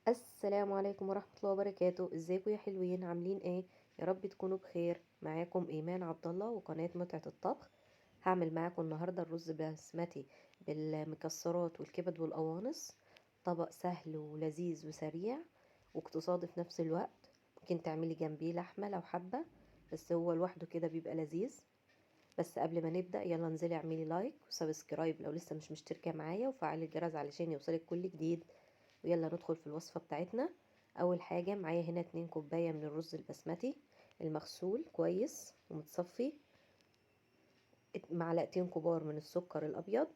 السلام عليكم ورحمة الله وبركاته. ازيكم يا حلوين؟ عاملين ايه؟ يا رب تكونوا بخير. معاكم ايمان عبد الله وقناة متعة الطبخ. هعمل معاكم النهاردة الرز بسمتي بالمكسرات والكبد والقوانص. طبق سهل ولذيذ وسريع واقتصادي في نفس الوقت. ممكن تعملي جنبيه لحمة لو حابة، بس هو لوحده كده بيبقى لذيذ. بس قبل ما نبدأ يلا انزلي اعملي لايك وسبسكرايب لو لسه مش مشتركة معايا، وفعلي الجرس علشان يوصلك كل جديد. ويلا ندخل في الوصفة بتاعتنا. اول حاجة معايا هنا 2 كوباية من الرز البسمتي المغسول كويس ومتصفي. معلقتين كبار من السكر الابيض،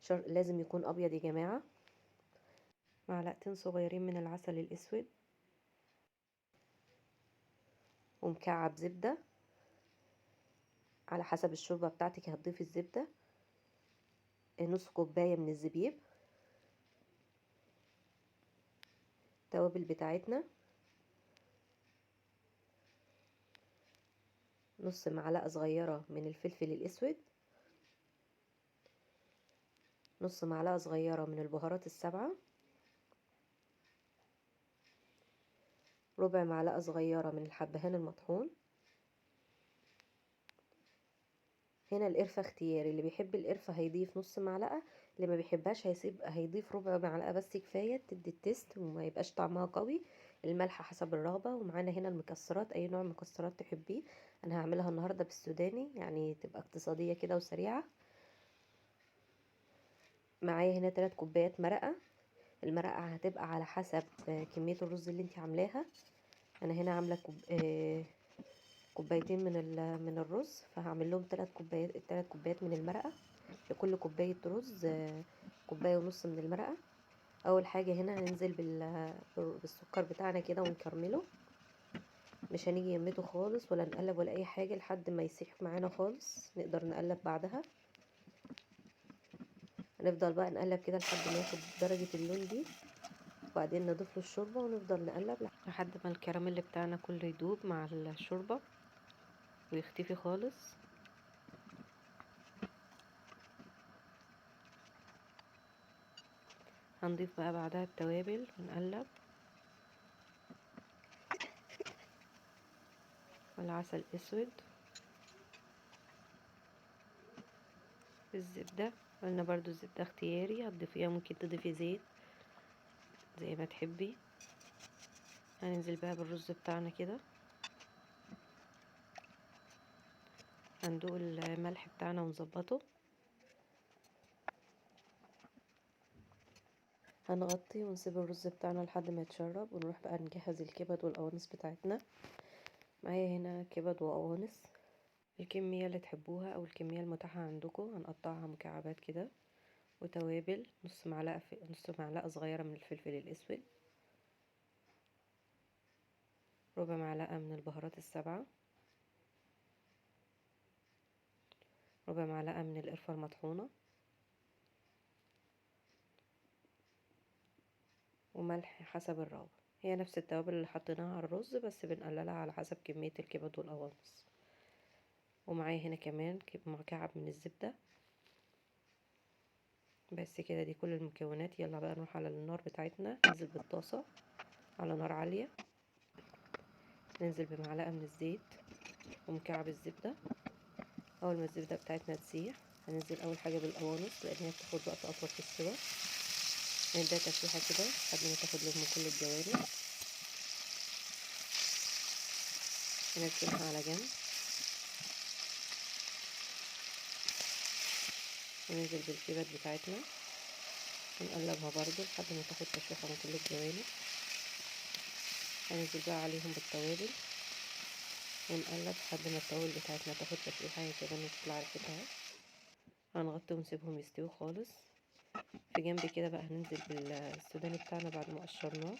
لازم يكون ابيض يا جماعة. معلقتين صغيرين من العسل الاسود، ومكعب زبدة على حسب الشوربة بتاعتك هتضيفي الزبدة. نص كوباية من الزبيب. التوابل بتاعتنا نص معلقة صغيرة من الفلفل الاسود، نص معلقة صغيرة من البهارات السبعة، ربع معلقة صغيرة من الحبهان المطحون. هنا القرفة اختياري، اللي بيحب القرفة هيضيف نص معلقة، اللي ما بيحبهاش هيضيف ربع معلقة بس كفاية تدي التيست وما يبقاش طعمها قوي. الملح حسب الرغبة. ومعانا هنا المكسرات، اي نوع مكسرات تحبيه. انا هعملها النهاردة بالسوداني يعني تبقى اقتصادية كده وسريعة. معايا هنا 3 كوبايات مرقة. المرقة هتبقى على حسب كمية الرز اللي انت عاملاها. انا هنا عاملة كوبايتين من الرز، فهعمل لهم 3 كوبايات من المرقة. لكل كوباية رز كوباية ونص من المرقة. اول حاجة هنا هننزل بالسكر بتاعنا كده ونكرمله. مش هنيجي يمته خالص ولا نقلب ولا اي حاجة لحد ما يسيح معانا خالص، نقدر نقلب بعدها. هنفضل بقى نقلب كده لحد ما ياخد درجة اللون دي، وبعدين نضيف له الشوربة ونفضل نقلب لحد ما الكراميل بتاعنا كله يدوب مع الشوربة ويختفي خالص. هنضيف بقى بعدها التوابل ونقلب، والعسل الاسود، الزبدة. قلنا برضو الزبدة اختياري، هتضيفيها ممكن تضيفي زيت زي ما تحبي. هننزل بقى بالرز بتاعنا كده، هندوق الملح بتاعنا ونظبطه. هنغطي ونسيب الرز بتاعنا لحد ما يتشرب، ونروح بقى نجهز الكبد والقوانص بتاعتنا. معايا هنا كبد وقوانص، الكمية اللي تحبوها او الكمية المتاحة عندكم. هنقطعها مكعبات كده. وتوابل نص معلقة صغيرة من الفلفل الاسود، ربع معلقة من البهارات السبعة، ربع معلقة من القرفة المطحونة، وملح حسب الرغبة. هي نفس التوابل اللي حطيناها على الرز، بس بنقللها على حسب كمية الكبد والقوانص. ومعايا هنا كمان مكعب من الزبدة. بس كده دي كل المكونات. يلا بقى نروح على النار بتاعتنا، ننزل بالطاسة على نار عالية، ننزل بمعلقة من الزيت ومكعب الزبدة. اول ما الزبدة بتاعتنا تسيح هننزل اول حاجة بالقوانص، لان هي بتاخد وقت اطول في السوا. هنديها تشويحة كده لحد ما تاخد لون من كل الجوانب. هنركنها على جنب، وننزل بالكبد بتاعتنا ونقلبها برضو لحد ما تاخد تشويحة من كل الجوانب. هننزل بقى عليهم بالتوابل ونقلب لحد ما التوابل بتاعتنا تاخد تشويحة هي كمان وتطلع ريحتها. هنغطي ونسيبهم يستوي خالص. في جنب كده بقى هننزل بالسوداني بتاعنا بعد ما قشرناه،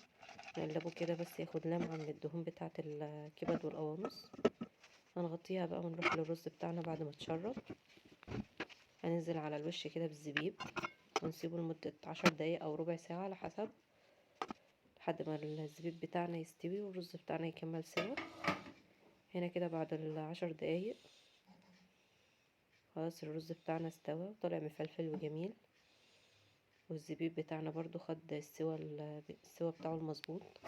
نقلبه كده بس ياخد لمعة من الدهون بتاعة الكبد والقوانص. هنغطيها بقى ونروح للرز بتاعنا بعد ما تشرب. هننزل على الوش كده بالزبيب ونسيبه لمدة 10 دقايق او ربع ساعة على حسب، لحد ما الزبيب بتاعنا يستوي والرز بتاعنا يكمل سوا. هنا كده بعد ال10 دقايق خلاص الرز بتاعنا استوى وطلع مفلفل وجميل. والزبيب بتاعنا برضو خد السوا بتاعه المظبوط.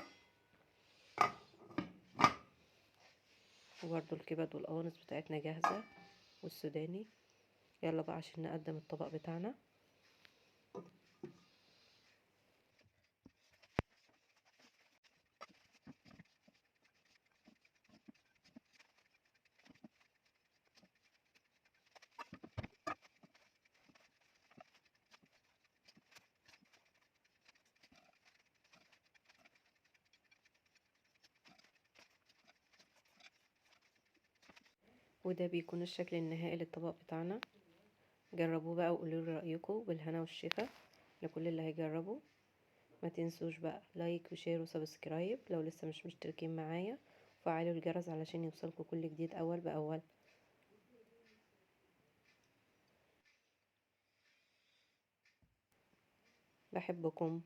وبرضو الكبد والقوانص بتاعتنا جاهزة والسوداني. يلا بقى عشان نقدم الطبق بتاعنا. وده بيكون الشكل النهائي للطبق بتاعنا. جربوه بقى وقولوا لي رأيكم، بالهنا والشفا لكل اللي هيجربوا. ما تنسوش بقى لايك وشير وسبسكرايب لو لسه مش مشتركين معايا، وفعلوا الجرس علشان يوصلكم كل جديد اول باول. بحبكم.